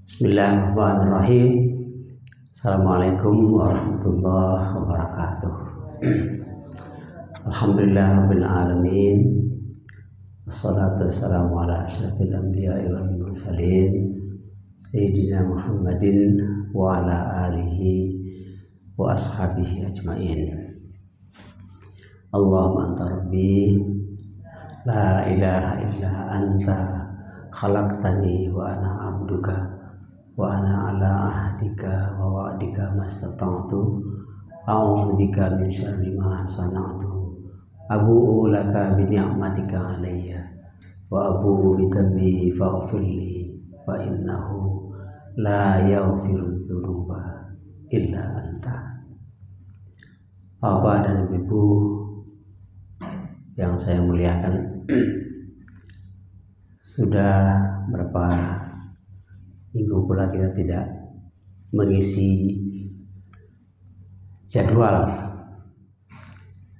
Bismillahirrahmanirrahim. Assalamualaikum warahmatullahi wabarakatuh. Alhamdulillahirabbil alamin. Wassalatu wassalamu ala asyrafil anbiya'i wal mursalin sayyidina Muhammadin wa ala alihi wa ashabihi ajmain. Allahumma anta rabbi la ilaha illa anta khalaqtani wa ana abduka wa ana ala ahdika wa wa'dika mastata'tu a'udzu bika min syarri ma sana'tu abu'u laka bi ni'matika alayya wa abu'u bi dhanbi faghfirli fa innahu la yaghfiru dzunuba illa anta. Bapak dan Ibu yang saya muliakan, sudah berapa minggu pula kita tidak mengisi jadwal.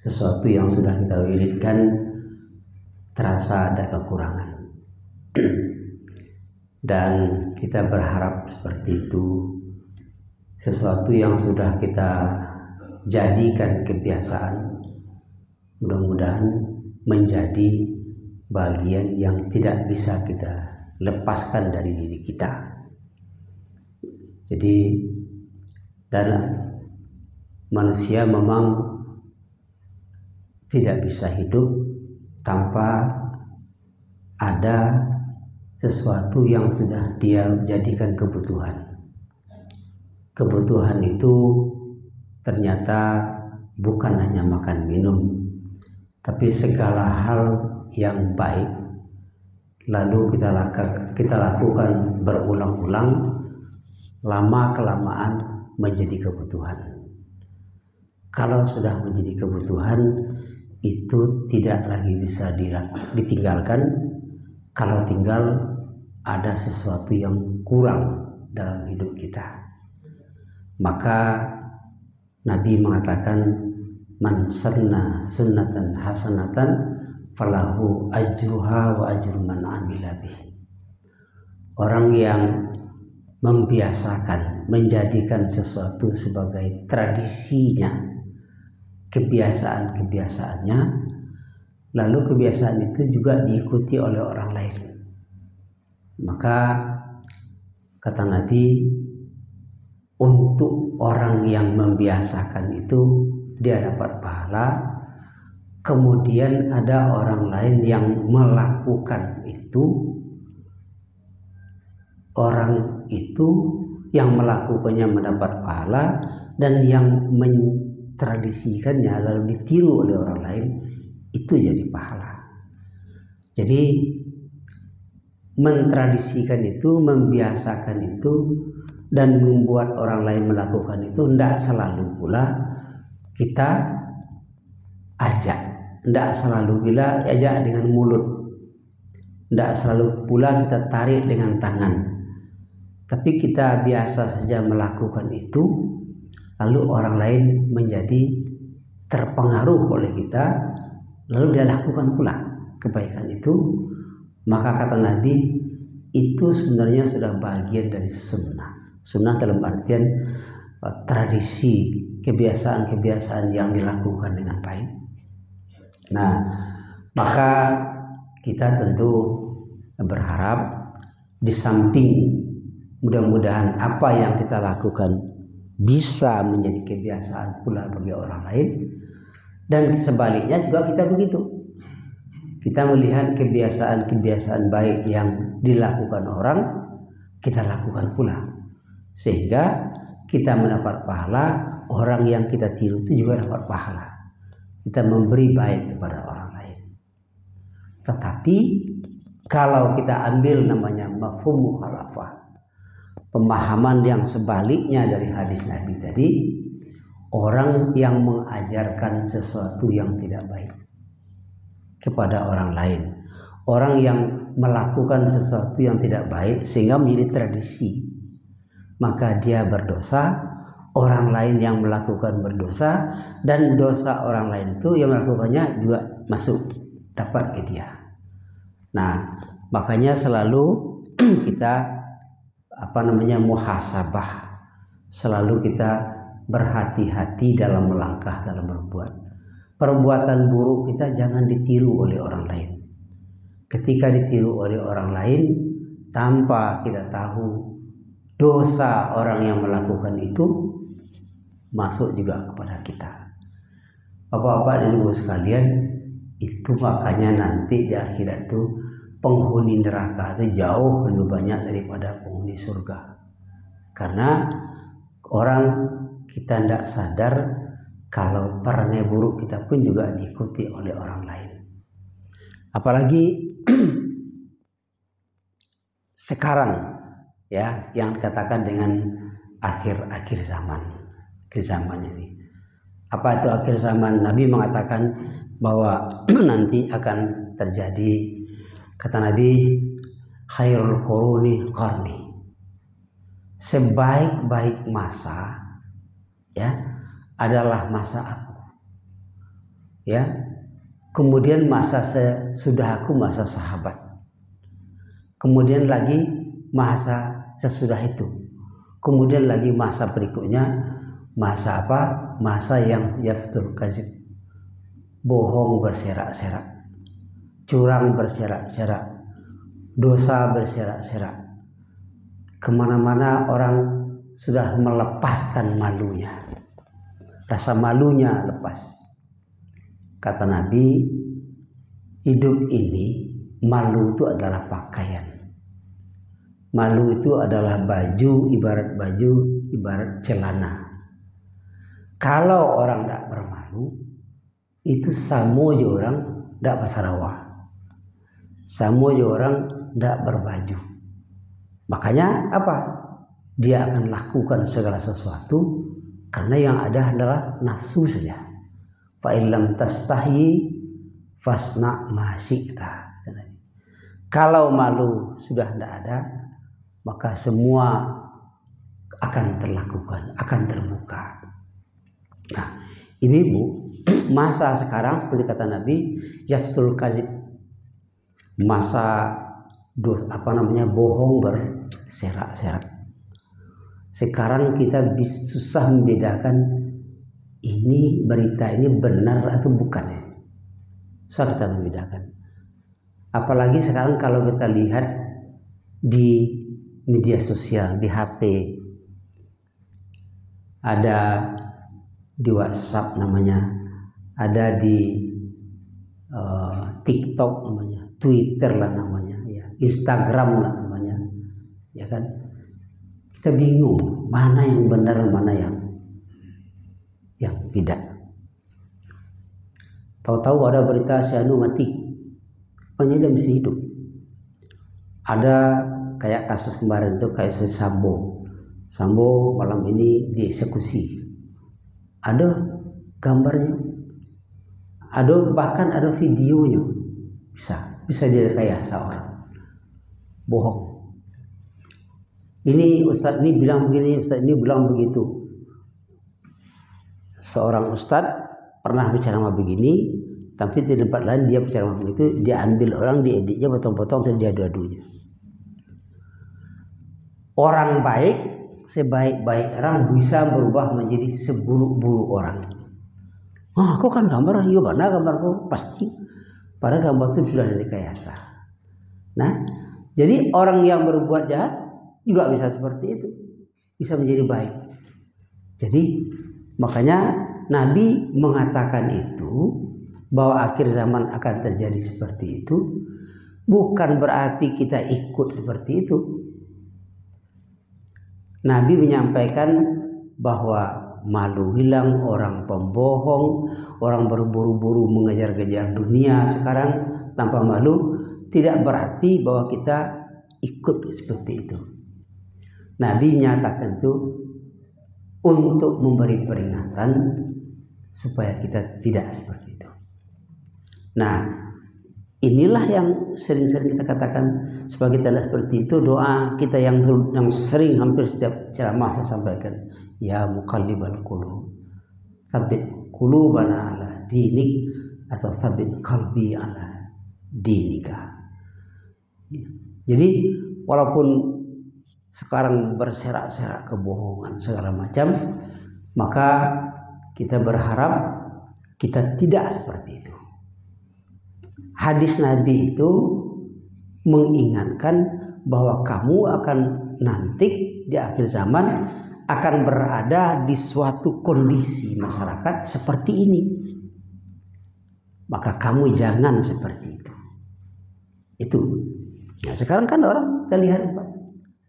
Sesuatu yang sudah kita wiridkan terasa ada kekurangan. Dan kita berharap seperti itu. Sesuatu yang sudah kita jadikan kebiasaan, mudah-mudahan menjadi bagian yang tidak bisa kita lepaskan dari diri kita. Jadi dalam manusia memang tidak bisa hidup tanpa ada sesuatu yang sudah dia jadikan kebutuhan. Kebutuhan itu ternyata bukan hanya makan minum, tapi segala hal yang baik lalu kita lakukan berulang-ulang, lama-kelamaan menjadi kebutuhan. Kalau sudah menjadi kebutuhan, itu tidak lagi bisa ditinggalkan. Kalau tinggal ada sesuatu yang kurang dalam hidup kita. Maka Nabi mengatakan, man sanna sunnatan hasanatan falahu ajruha wa ajru man amila bih. Orang yang membiasakan, menjadikan sesuatu sebagai tradisinya, kebiasaan-kebiasaannya, lalu kebiasaan itu juga diikuti oleh orang lain. Maka kata Nabi, untuk orang yang membiasakan itu dia dapat pahala. Kemudian ada orang lain yang melakukan itu, orang itu yang melakukannya mendapat pahala, dan yang mentradisikannya lalu ditiru oleh orang lain itu jadi pahala. Jadi mentradisikan itu, membiasakan itu, dan membuat orang lain melakukan itu tidak selalu pula kita ajak, tidak selalu pula ajak dengan mulut, tidak selalu pula kita tarik dengan tangan. Tapi kita biasa saja melakukan itu, lalu orang lain menjadi terpengaruh oleh kita, lalu dia lakukan pula kebaikan itu. Maka kata Nabi, itu sebenarnya sudah bagian dari sunnah. Sunnah dalam artian tradisi, kebiasaan-kebiasaan yang dilakukan dengan baik. Nah, maka kita tentu berharap di samping mudah-mudahan apa yang kita lakukan bisa menjadi kebiasaan pula bagi orang lain, dan sebaliknya juga kita begitu. Kita melihat kebiasaan-kebiasaan baik yang dilakukan orang, kita lakukan pula, sehingga kita mendapat pahala. Orang yang kita tiru itu juga dapat pahala. Kita memberi baik kepada orang lain. Tetapi kalau kita ambil namanya mafhum mukhalafah, pemahaman yang sebaliknya dari hadis Nabi tadi, orang yang mengajarkan sesuatu yang tidak baik kepada orang lain, orang yang melakukan sesuatu yang tidak baik sehingga menjadi tradisi, maka dia berdosa, orang lain yang melakukan berdosa, dan dosa orang lain itu yang melakukannya juga masuk dapat ke dia. Nah, makanya selalu kita muhasabah, selalu kita berhati-hati dalam melangkah, dalam berbuat. Perbuatan buruk kita jangan ditiru oleh orang lain. Ketika ditiru oleh orang lain tanpa kita tahu dosa orang yang melakukan itu masuk juga kepada kita. Bapak-bapak dan ibu sekalian, itu makanya nanti di akhirat itu penghuni neraka itu jauh lebih banyak daripada penghuni surga. Karena orang kita tidak sadar kalau perangai buruk kita pun juga diikuti oleh orang lain. Apalagi sekarang ya, yang dikatakan dengan akhir zaman. Akhir zaman ini. Apa itu akhir zaman? Nabi mengatakan bahwa nanti akan terjadi, kata Nabi, khairul quruni qarni. Sebaik-baik masa ya adalah masa aku. Ya. Kemudian masa sesudah aku masa sahabat. Kemudian lagi masa sesudah itu. Kemudian lagi masa berikutnya masa apa? Masa yang yaftul kazib. Bohong berserak-serak. Curang berserak-serak. Dosa berserak-serak. Kemana-mana orang sudah melepaskan malunya. Rasa malunya lepas. Kata Nabi, hidup ini malu itu adalah pakaian. Malu itu adalah baju, ibarat celana. Kalau orang tidak bermalu, itu sama aja orang tidak basarawa. Sama aja orang tidak berbaju. Makanya apa? Dia akan lakukan segala sesuatu karena yang ada adalah nafsu saja. Fa illam tastahi fasna ma syi'ta. Kalau malu sudah tidak ada, maka semua akan terlakukan, akan terbuka. Nah, ini Bu, masa sekarang seperti kata Nabi, yaftul kazib. Masa bohong berserak-serak. Sekarang kita susah membedakan ini berita ini benar atau bukan ya. Susah kita membedakan. Apalagi sekarang kalau kita lihat di media sosial, di HP, ada di WhatsApp namanya, ada di TikTok namanya, Twitter lah namanya, ya, Instagram lah namanya, ya kan? Kita bingung mana yang benar, mana yang tidak. Tahu-tahu ada berita si anu mati, apanya dia masih hidup. Ada kayak kasus kemarin itu kasus Sambo malam ini dieksekusi. Ada gambarnya, bahkan ada videonya. Bisa direkayasa orang. Bohong. Ini Ustadz ini bilang begini, Ustadz ini bilang begitu. Seorang ustadz pernah bicara begini, tapi di tempat lain dia bicara begitu, dia ambil orang, dieditnya potong-potong, dan dia adu-adunya. Orang baik, sebaik-baik orang bisa berubah menjadi seburuk-buruk orang. Kau kan gambar, iya mana gambarku pasti. Padahal gambar itu sudah direkayasa. Nah, jadi orang yang berbuat jahat juga bisa seperti itu, bisa menjadi baik. Jadi makanya Nabi mengatakan itu, bahwa akhir zaman akan terjadi seperti itu, bukan berarti kita ikut seperti itu. Nabi menyampaikan bahwa malu hilang, orang pembohong, orang berburu-buru mengejar-kejar dunia sekarang tanpa malu, tidak berarti bahwa kita ikut seperti itu. Nabi menyatakan itu untuk memberi peringatan supaya kita tidak seperti itu. Nah, inilah yang sering-sering kita katakan sebagai tanda seperti itu. Doa kita yang sering hampir setiap ceramah saya sampaikan, ya muqallibal qulub, tsabbit qulubana ala dinik, atau tsabbit qalbi ala dinika. Jadi walaupun sekarang berserak-serak kebohongan segala macam, maka kita berharap kita tidak seperti itu. Hadis Nabi itu mengingatkan bahwa kamu akan nanti di akhir zaman akan berada di suatu kondisi masyarakat seperti ini. Maka kamu jangan seperti itu. Itu. Nah, sekarang kan orang kita lihat, Pak.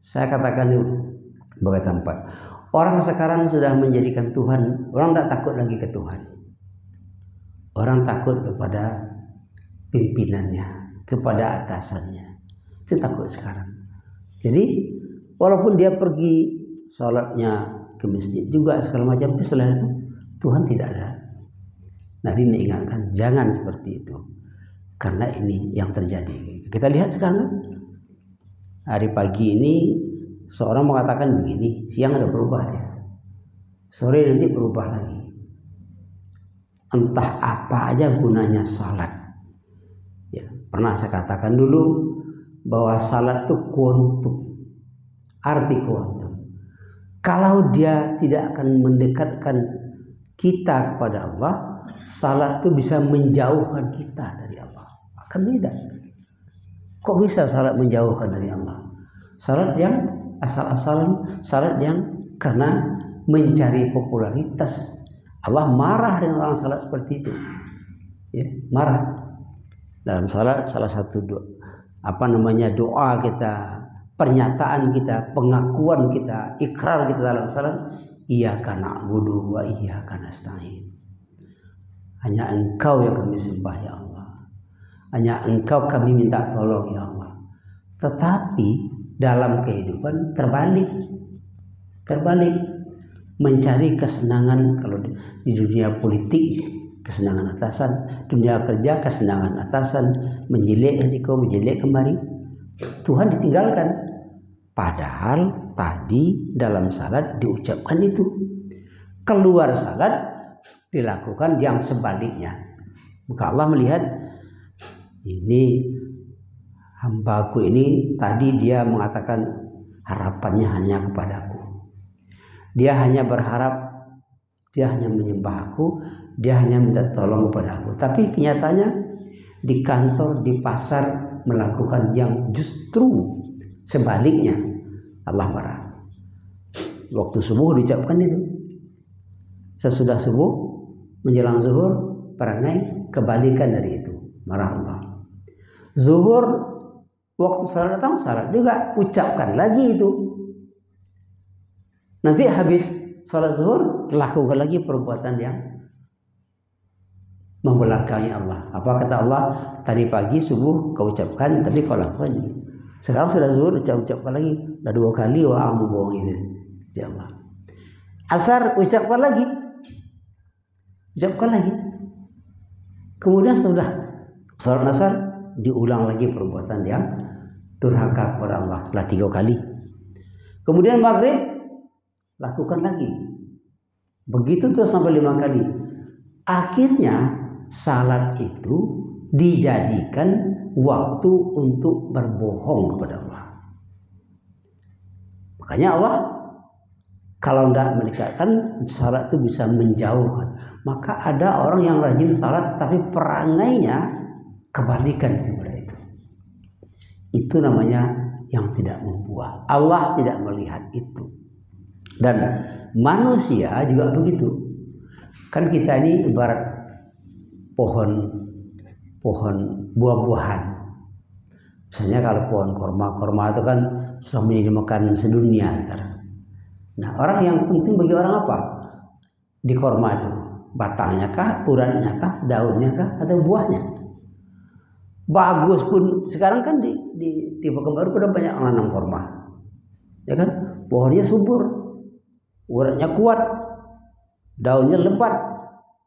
Saya katakan sebagai tempat. Orang sekarang sudah menjadikan Tuhan, orang tidak takut lagi ke Tuhan. Orang takut kepada pimpinannya, kepada atasannya. Itu takut sekarang. Jadi walaupun dia pergi sholatnya ke masjid juga segala macam, setelah itu Tuhan tidak ada. Nabi mengingatkan jangan seperti itu, karena ini yang terjadi. Kita lihat sekarang hari pagi ini seorang mengatakan begini, siang ada berubah dia, sore nanti berubah lagi. Entah apa aja gunanya salat. Ya, pernah saya katakan dulu bahwa salat itu kuantum, arti kuantum. Kalau dia tidak akan mendekatkan kita kepada Allah, salat itu bisa menjauhkan kita dari Allah. Akan beda. Kok bisa salat menjauhkan dari Allah? Salat yang asal-asalan, salat yang karena mencari popularitas. Allah marah dengan orang salat seperti itu. Ya, marah. Dalam salat salah satu doa kita, pernyataan kita, pengakuan kita, ikrar kita dalam salat, iyyaka na'budu wa iyyaka nasta'in. Hanya Engkau yang kami sembah ya Allah. Hanya Engkau kami minta tolong ya Allah. Tetapi dalam kehidupan terbalik. Mencari kesenangan, kalau di dunia politik kesenangan atasan, dunia kerja kesenangan atasan, menjelek risiko, menjelek kemari, Tuhan ditinggalkan. Padahal tadi dalam salat diucapkan itu, keluar salat dilakukan yang sebaliknya. Maka Allah melihat ini hambaku ini tadi dia mengatakan harapannya hanya kepadaku. Dia hanya berharap, dia hanya menyembah aku, dia hanya minta tolong kepada aku. Tapi kenyataannya di kantor, di pasar melakukan yang justru sebaliknya. Allah marah. Waktu subuh diucapkan itu. Sesudah subuh menjelang zuhur perangai kebalikan dari itu. Marah Allah. Zuhur waktu salat datang salat juga ucapkan lagi itu. Nanti habis salat zuhur lakukan lagi perbuatan yang membelakangi Allah. Apa kata Allah? Tadi pagi subuh kau ucapkan, tapi kau lakukan ini. Sekarang sudah zuhur ucapkan lagi. Sudah 2 kali wah kamu bohongin. Ya Allah. Asar ucapkan lagi. Ucapkan lagi. Kemudian sudah salat asar diulang lagi perbuatan yang durhaka kepada Allah. Telah 3 kali. Kemudian maghrib lakukan lagi. Begitu terus sampai 5 kali. Akhirnya salat itu dijadikan waktu untuk berbohong kepada Allah. Makanya Allah kalau tidak mendekatkan, salat itu bisa menjauhkan. Maka ada orang yang rajin salat tapi perangainya kebalikan kepada itu. Itu namanya yang tidak membuah. Allah tidak melihat itu. Dan manusia juga begitu. Kan kita ini ibarat pohon buah-buahan. Misalnya kalau pohon korma itu kan sudah menjadi makanan sedunia sekarang. Nah, orang yang penting bagi orang apa? Di korma itu batangnya kah, uratnya kah, daunnya kah, atau buahnya? Bagus pun sekarang kan di Pekanbaru udah banyak orang nanam korma. Ya kan? Pohonnya subur. Uratnya kuat, daunnya lebat,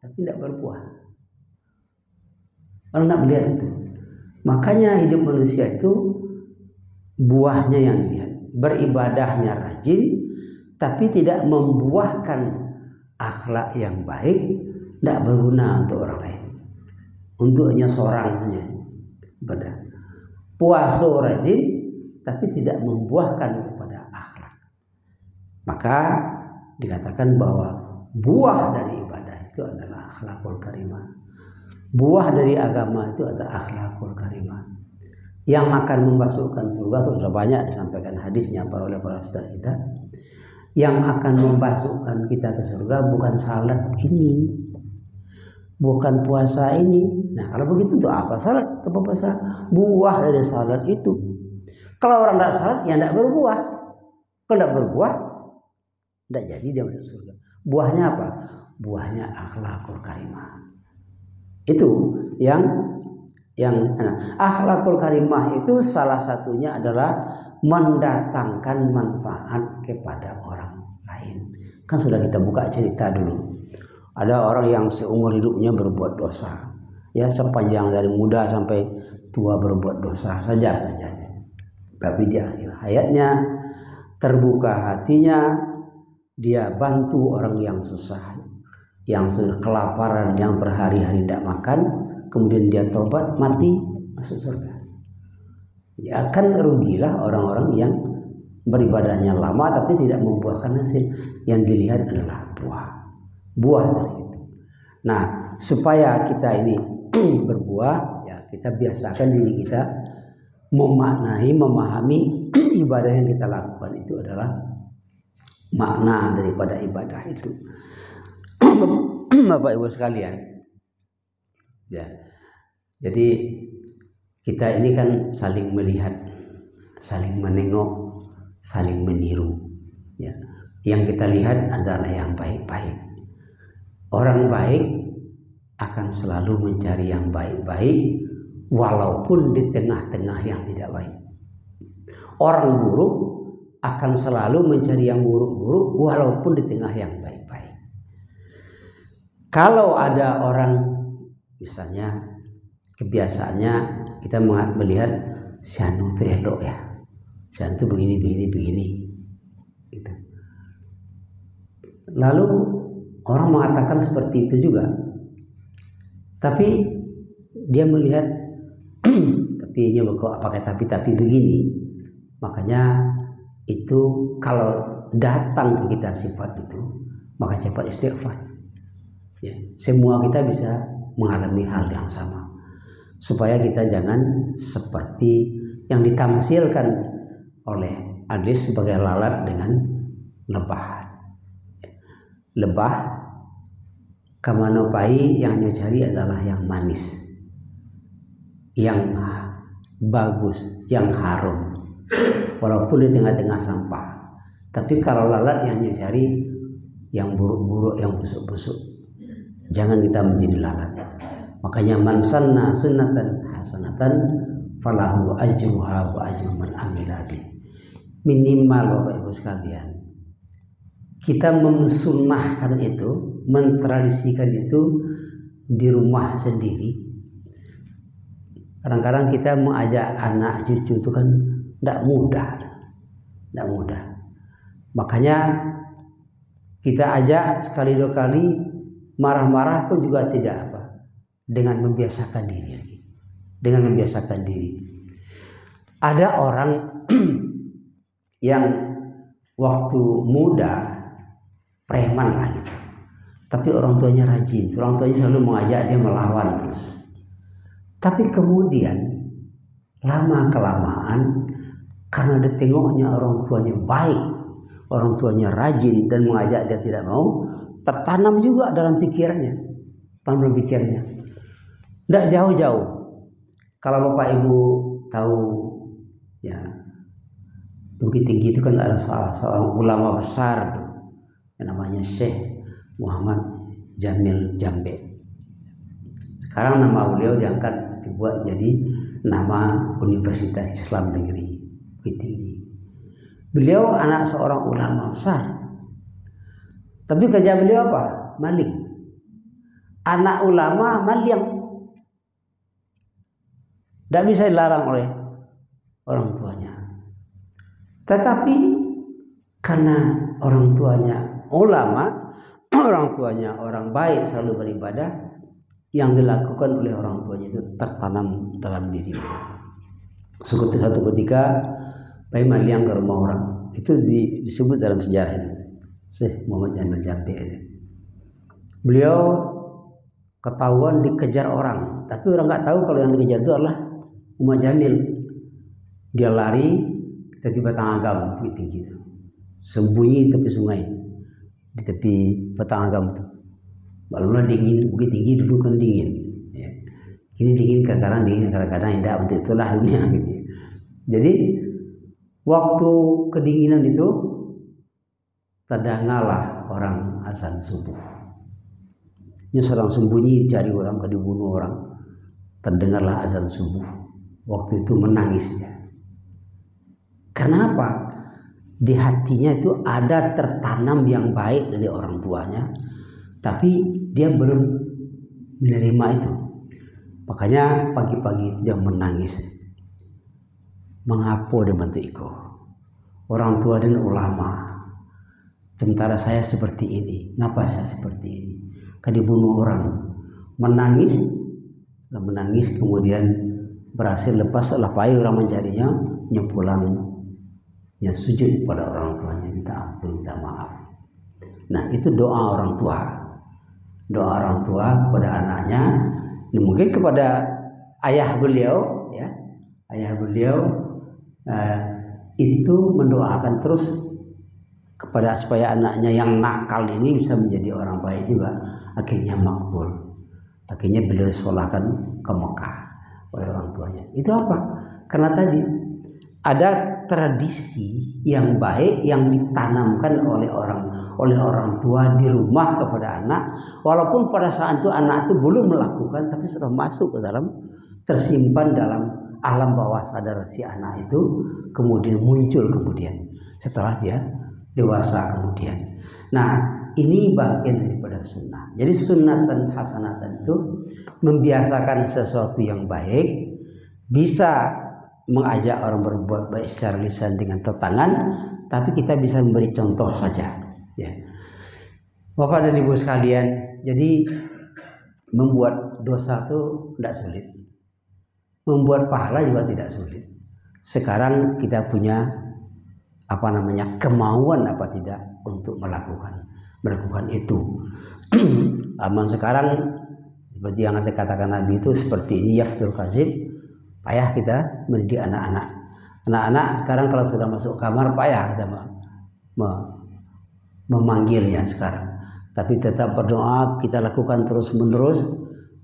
tapi tidak berbuah. Orang tidak melihat itu. Makanya hidup manusia itu buahnya yang dilihat. Beribadahnya rajin, tapi tidak membuahkan akhlak yang baik, tidak berguna untuk orang lain. Untuk hanya seorang saja. Puasa rajin, tapi tidak membuahkan kepada akhlak. Maka dikatakan bahwa buah dari ibadah itu adalah akhlakul karimah. Buah dari agama itu adalah akhlakul karimah. Yang akan memasukkan surga, sudah banyak disampaikan hadisnya oleh para ustaz kita. Yang akan memasukkan kita ke surga bukan salat ini, bukan puasa ini. Nah, kalau begitu untuk apa salat atau puasa? Buah dari salat itu. Kalau orang tidak salat, ya tidak berbuah. Kalau tidak berbuah, tidak jadi dia masuk surga. Buahnya apa? Buahnya akhlakul karimah. Itu yang akhlakul karimah itu salah satunya adalah mendatangkan manfaat kepada orang lain. Kan sudah kita buka cerita dulu. Ada orang yang seumur hidupnya berbuat dosa. Ya, sepanjang dari muda sampai tua berbuat dosa saja kerjanya. Tapi di akhir hayatnya terbuka hatinya, dia bantu orang yang susah, yang kelaparan, yang berhari-hari tidak makan, kemudian dia tobat, mati, masuk surga. Ya kan rugilah orang-orang yang beribadahnya lama tapi tidak membuahkan hasil. Yang dilihat adalah buah dari itu. Nah, supaya kita ini berbuah, ya kita biasakan diri kita memaknai, memahami ibadah yang kita lakukan itu adalah makna daripada ibadah itu. Bapak Ibu sekalian, ya, jadi kita ini kan saling melihat, saling menengok, saling meniru. Ya, yang kita lihat adalah yang baik-baik. Orang baik akan selalu mencari yang baik-baik, walaupun di tengah-tengah yang tidak baik. Orang buruk akan selalu mencari yang buruk-buruk, walaupun di tengah yang baik-baik. Kalau ada orang, misalnya kebiasaannya kita melihat si anu itu elok ya, si anu itu begini gitu. Lalu orang mengatakan seperti itu juga, tapi dia melihat tapi ini kok pakai tapi begini. Makanya itu kalau datang ke kita sifat itu, maka cepat istighfar. Ya, semua kita bisa mengalami hal yang sama, supaya kita jangan seperti yang ditamsilkan oleh hadis sebagai lalat dengan lebah. Lebah kamanopai yang nyocari adalah yang manis, yang bagus, yang harum, walaupun di tengah-tengah sampah. Tapi kalau lalat yang nyocari yang buruk-buruk, yang busuk-busuk, jangan kita menjadi lalat. Makanya man sanna sunnatan hasanatan falahu ajruha wa ajru man amila bi. Minimal Bapak Ibu sekalian, kita mensunnahkan itu, mentradisikan itu di rumah sendiri. Kadang-kadang kita mengajak anak cucu itu kan tidak mudah. Makanya kita ajak sekali dua kali, marah-marah pun juga tidak apa, dengan membiasakan diri lagi. Dengan membiasakan diri. Ada orang yang waktu muda preman lah gitu, tapi orang tuanya rajin, orang tuanya selalu mengajak dia melawan terus. Tapi kemudian lama kelamaan, karena ditengoknya orang tuanya baik, orang tuanya rajin dan mengajak dia tidak mau, tertanam juga dalam pikirannya. Tidak jauh-jauh. Kalau Bapak Ibu tahu, ya, Bukit Tinggi itu kan ada seorang ulama besar yang namanya Syekh Muhammad Jamil Jambe. Sekarang nama beliau diangkat, dibuat jadi nama Universitas Islam Negeri Bukit Tinggi. Beliau anak seorang ulama besar. Tapi kerja beliau apa? Maling. Anak ulama maling. Tidak bisa dilarang oleh orang tuanya. Tetapi karena orang tuanya ulama, orang tuanya orang baik, selalu beribadah, yang dilakukan oleh orang tuanya itu tertanam dalam diri. Suatu ketika Pai maliang ke rumah orang. Itu disebut dalam sejarah ini. Syekh Muhammad Jamil Jambi. Beliau ketahuan dikejar orang, tapi orang nggak tahu kalau yang dikejar itu adalah Muhammad Jamil. Dia lari ke tepi Batang Agam, bukit tinggi itu. Sembunyi di tepi sungai, di tepi Batang Agam itu. Maklumlah dingin, bukit tinggi dulu kan dingin. Ya. Ini dingin kadang-kadang dingin, kadang-kadang tidak. Untuk itulah dunia. Gitu. Jadi waktu kedinginan itu terdengarlah orang azan subuh. Dia sedang sembunyi cari orang, ke dibunuh orang. Terdengarlah azan subuh. Waktu itu menangis dia. Karena apa? Di hatinya itu ada tertanam yang baik dari orang tuanya, tapi dia belum menerima itu. Makanya pagi-pagi itu dia menangis. Mengapa dia bantu iko? Orang tua dan ulama. Sementara saya seperti ini. Ngapa saya seperti ini? Kan dibunuh orang. Menangis. Menangis kemudian berhasil lepas lapai orang mencarinya. Dia pulang. Ya sujud pada orang tuanya. Minta ampun, minta maaf. Nah itu doa orang tua. Doa orang tua kepada anaknya. Mungkin kepada ayah beliau. Ya, ayah beliau. Itu mendoakan terus kepada supaya anaknya yang nakal ini bisa menjadi orang baik juga. Akhirnya makbul. Akhirnya beliau disekolahkan ke Mekah oleh orang tuanya. Itu apa? Karena tadi ada tradisi yang baik yang ditanamkan oleh orang tua di rumah kepada anak. Walaupun pada saat itu anak itu belum melakukan, tapi sudah masuk ke dalam, tersimpan dalam alam bawah sadar si anak itu, kemudian muncul setelah dia dewasa kemudian. Nah ini bagian daripada sunnah. Jadi sunnatan hasanatan itu membiasakan sesuatu yang baik, bisa mengajak orang berbuat baik secara lisan dengan tangan, tapi kita bisa memberi contoh saja. Ya. Bapak dan Ibu sekalian, jadi membuat dosa itu tidak sulit. Membuat pahala juga tidak sulit. Sekarang kita punya kemauan apa tidak untuk melakukan itu. Aman sekarang seperti yang dikatakan Nabi itu seperti ini, yaftul kazib. Payah kita mendidik anak-anak. Anak-anak sekarang kalau sudah masuk kamar payah kita memanggilnya sekarang. Tapi tetap berdoa kita lakukan terus menerus.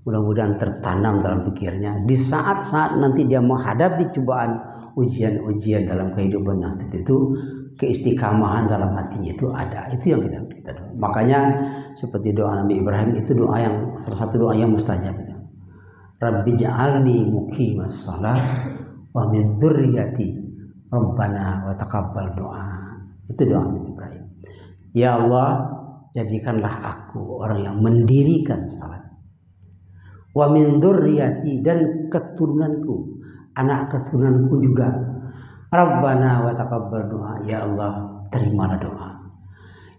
Mudah-mudahan tertanam dalam pikirnya. Di saat-saat nanti dia menghadapi cobaan, ujian-ujian dalam kehidupannya, itu keistiqamahan dalam hatinya itu ada. Itu yang kita doa. Makanya seperti doa Nabi Ibrahim itu doa yang salah satu doa yang mustajab. Rabbi ja'alni muqimas shalah wa min dzurriyyati Rabbana wa taqabbal doa. Itu doa Nabi Ibrahim. Ya Allah, jadikanlah aku orang yang mendirikan salat. Wa min dzurriyyati, dan keturunanku, anak keturunanku juga. Rabbana wa taqabbal doa. Ya Allah, terimalah doa.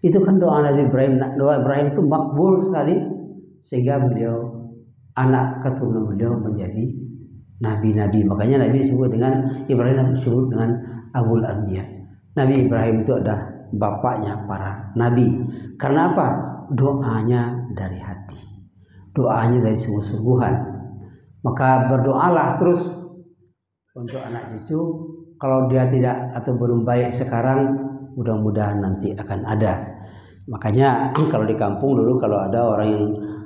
Itu kan doa Nabi Ibrahim. Doa Ibrahim itu makbul sekali, sehingga beliau, anak keturunan beliau menjadi nabi-nabi. Makanya Nabi disebut dengan Ibrahim, disebut dengan Abul Anbiya. Nabi Ibrahim itu adalah bapaknya para nabi. Karena apa? Doanya dari hati. Doanya dari sungguh-sungguhan. Maka berdoalah terus untuk anak cucu. Kalau dia tidak atau belum baik sekarang, mudah-mudahan nanti akan ada. Makanya kalau di kampung dulu kalau ada orang yang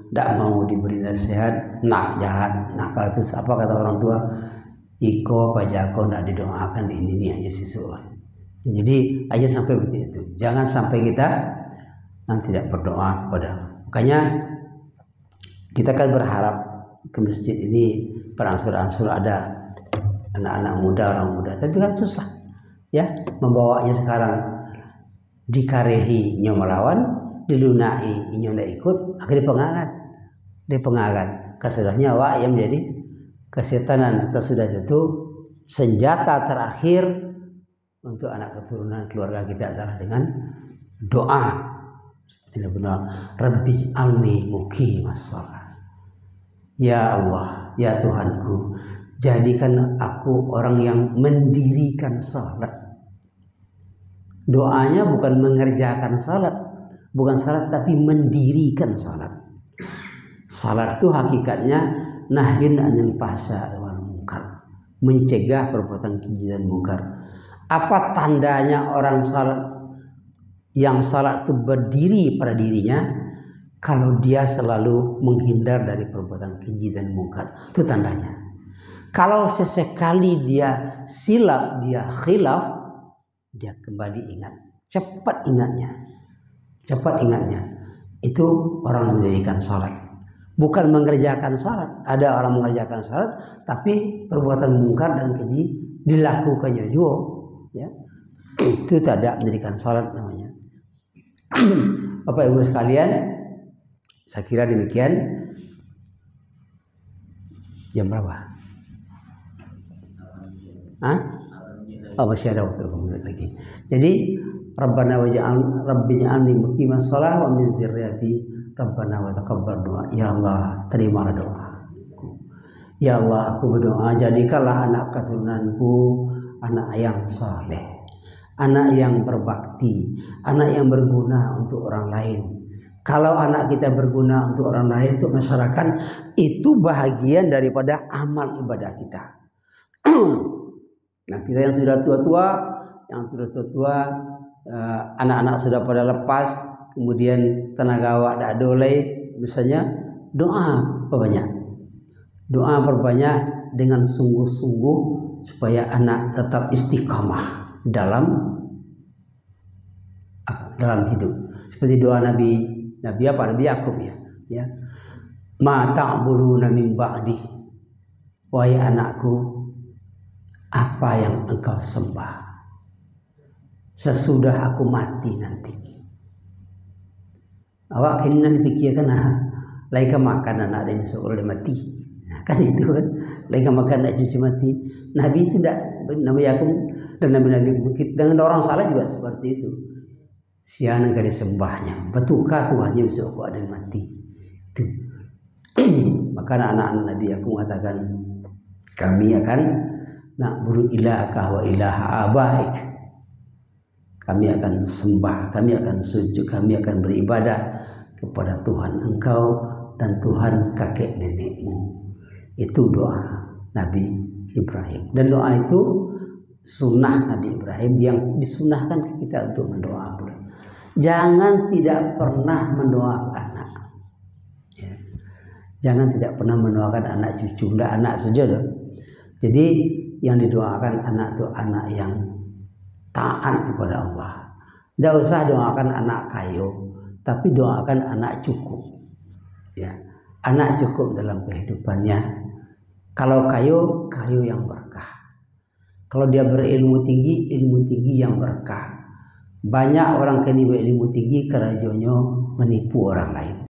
tidak mau diberi nasihat, nak jahat, nakal itu apa kata orang tua? Iko pajako tidak didoakan ini aja siswa. Jadi aja sampai begitu. Jangan sampai kita tidak berdoa kepada. Makanya kita kan berharap ke masjid ini beransur-ansur ada anak-anak muda, orang muda. Tapi kan susah, ya, membawanya sekarang dikarehi nyo melawan, dilunai nyo ndak ikut, akhirnya dipengagat. Kesudahnya wak yang menjadi kesetanan. Sesudah itu senjata terakhir untuk anak keturunan keluarga kita adalah dengan doa. Tidak benar. Rabbi alni muqimas shalah. Ya Allah, ya Tuhanku, jadikan aku orang yang mendirikan salat. Doanya bukan mengerjakan salat, bukan salat tapi mendirikan salat. Salat itu hakikatnya nahyun anil fahsya wal munkar, mencegah perbuatan keji dan munkar. Apa tandanya orang salat yang salat itu berdiri pada dirinya? Kalau dia selalu menghindar dari perbuatan keji dan munkar, itu tandanya. Kalau sesekali dia silap, dia khilaf, dia kembali ingat, cepat ingatnya. Itu orang mendirikan salat, bukan mengerjakan salat. Ada orang mengerjakan salat tapi perbuatan mungkar dan keji dilakukannya juga, ya. Itu tidak mendirikan salat namanya. Bapak Ibu sekalian, saya kira demikian. Jam berapa? Oh, masih ada waktu 2 menit lagi. Jadi Rabbana waj'alni muqimas shalah wa min dzurriyyati Rabbana wa taqabbal doa. Ya Allah, terimalah doa. Ya Allah, aku berdoa jadikanlah anak keturunanku anak yang saleh, anak yang berbakti, anak yang berguna untuk orang lain. Kalau anak kita berguna untuk orang lain, untuk masyarakat, itu bahagian daripada amal ibadah kita. Nah, kita yang sudah tua-tua, anak-anak sudah pada lepas, kemudian tenaga awak dak dolai, misalnya doa perbanyak dengan sungguh-sungguh supaya anak tetap istiqamah dalam hidup. Seperti doa Nabi Yakub, ya. Ma ta'buduna min ba'di, wahai anakku, apa yang engkau sembah sesudah aku mati nanti. Awak kini nanti pikirkan, lagi makan anak dan seorang mati, kan itu kan, lagi makan anak cucu mati. Nabi tidak, Nabi Yakub dan Nabi Bukit dengan orang salah juga seperti itu. Siapa yang disembahnya, betulkah Tuhannya bisa aku ada mati? Itu. Maka anak-anak Nabi Yakub mengatakan, kami akan na'budu ilahaka wa ilaha abaik. Kami akan sembah, kami akan sujud, kami akan beribadah kepada Tuhan engkau dan Tuhan kakek nenekmu. Itu doa Nabi Ibrahim. Dan doa itu sunnah Nabi Ibrahim yang disunahkan kita untuk mendoa. Jangan tidak pernah mendoakan anak. Ya. Jangan tidak pernah mendoakan anak cucu, tidak anak saja loh. Jadi yang didoakan anak itu anak yang taat kepada Allah. Tidak usah doakan anak kayu, tapi doakan anak cukup. Ya, anak cukup dalam kehidupannya. Kalau kayu yang berkah. Kalau dia berilmu tinggi yang berkah. Banyak orang kini berilmu tinggi karena menipu orang lain.